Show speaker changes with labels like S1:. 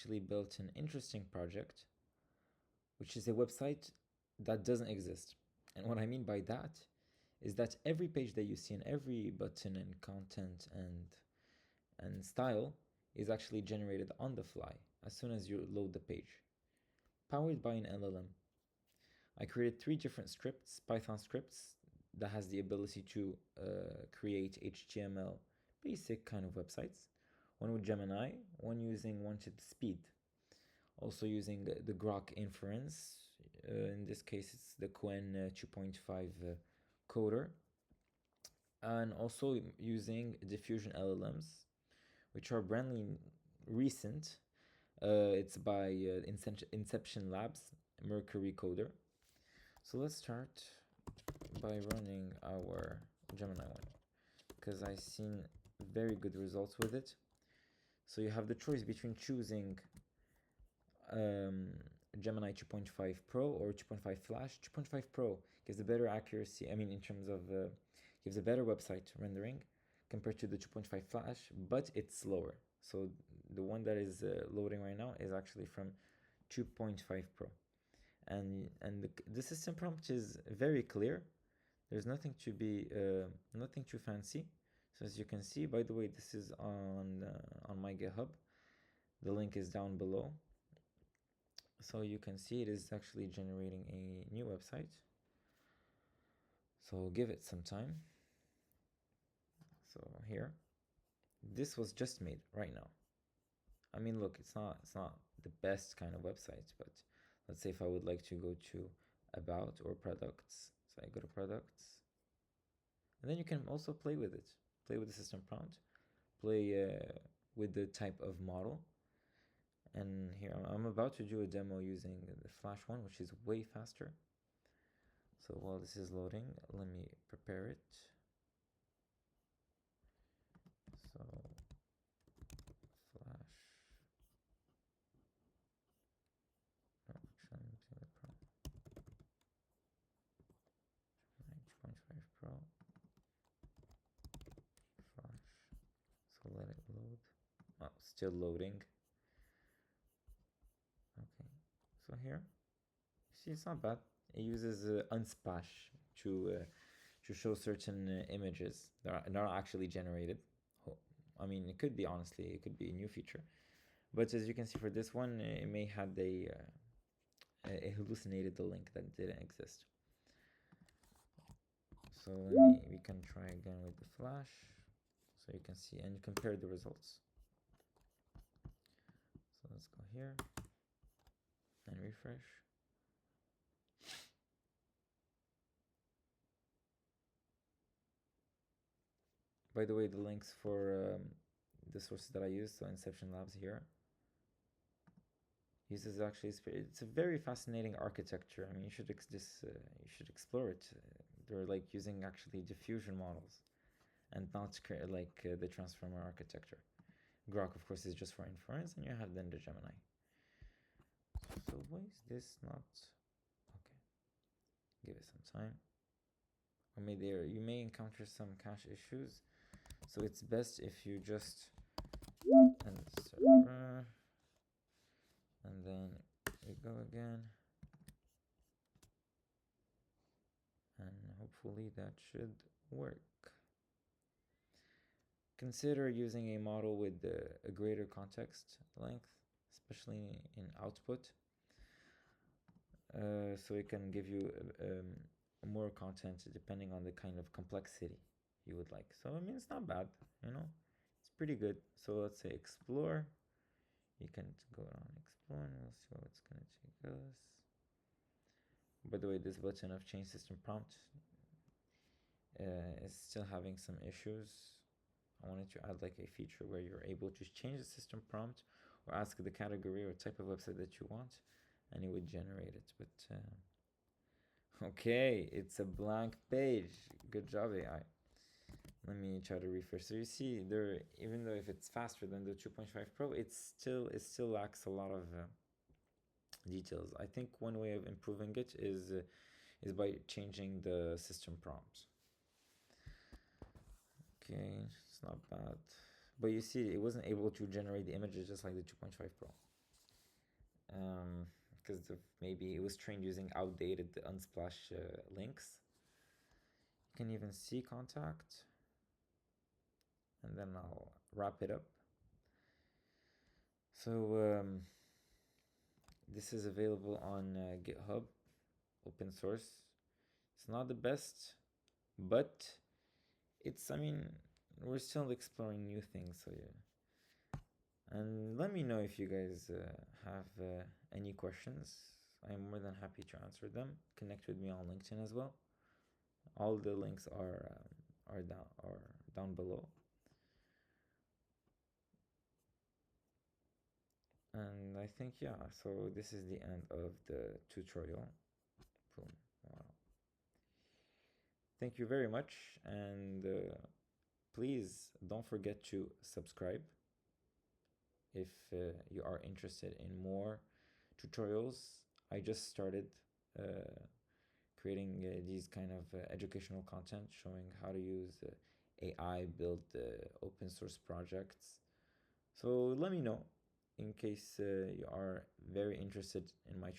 S1: actually built an interesting project, which is a website that doesn't exist. And what I mean by that is that every page that you see and every button and content and style is actually generated on the fly as soon as you load the page, powered by an LLM. I created 3 different scripts, Python scripts, that has the ability to create HTML basic kind of websites. One with Gemini, one using wanted speed. Also using the Groq inference. In this case, it's the Qwen 2.5 coder. And also using diffusion LLMs, which are brandly recent. It's by Inception Labs, Mercury coder. So let's start by running our Gemini one, because I've seen very good results with it. So you have the choice between choosing Gemini 2.5 Pro or 2.5 Flash. 2.5 Pro gives a better accuracy, in terms of gives a better website rendering compared to the 2.5 Flash, but it's slower. So the one that is loading right now is actually from 2.5 Pro. And the system prompt is very clear. There's nothing to be nothing too fancy. So as you can see, by the way, this is on my GitHub. The link is down below. So you can see it is actually generating a new website. So give it some time. So here, this was just made right now. Look, it's not the best kind of website, but let's say if I would like to go to about or products, so I go to products, and then you can also play with it, play with the system prompt, play with the type of model. And here I'm about to do a demo using the Flash one, which is way faster. So while this is loading, let me prepare it. So Flash. No, actually, I'm using the Pro. 2.5 Pro. Flash. So let it load. Oh, still loading. Okay. So here, see, it's not bad. It uses Unsplash to show certain images that are not actually generated. It could be, honestly, it could be a new feature. But as you can see for this one, it may have it hallucinated the link that didn't exist. So we can try again with the Flash. So you can see and compare the results. So let's go here and refresh. By the way, the links for the sources that I use, so Inception Labs here, uses actually, it's a very fascinating architecture. You should you should explore it. They're like using actually diffusion models and not like the transformer architecture. Groq, of course, is just for inference, and you have then the Gemini. So why is this not okay? Give it some time. Or maybe you may encounter some cache issues. So it's best if you just end the server, and then we go again, and hopefully that should work. Consider using a model with a greater context length, especially in output, so it can give you more content depending on the kind of complexity you would like. So it's not bad, it's pretty good. So let's say explore. You can go on explore and we'll see what it's gonna take us. By the way, this button of change system prompt is still having some issues. I wanted to add like a feature where you're able to change the system prompt or ask the category or type of website that you want, and it would generate it. But okay, it's a blank page. Good job, AI. Let me try to refresh. So you see there, even though if it's faster than the 2.5 Pro, it still lacks a lot of details. I think one way of improving it is by changing the system prompt. Okay, it's not bad. But you see, it wasn't able to generate the images just like the 2.5 Pro. because maybe it was trained using outdated Unsplash links. You can even see contact, and then I'll wrap it up. So this is available on GitHub, open source. It's not the best, but it's, I mean, we're still exploring new things, so yeah. And let me know if you guys have any questions. I'm more than happy to answer them. Connect with me on LinkedIn as well. All the links are down below. And I think, yeah, so this is the end of the tutorial. Boom. Wow. Thank you very much, and please don't forget to subscribe if you are interested in more tutorials. I just started creating these kind of educational content showing how to use AI, build open source projects. So let me know in case you are very interested in my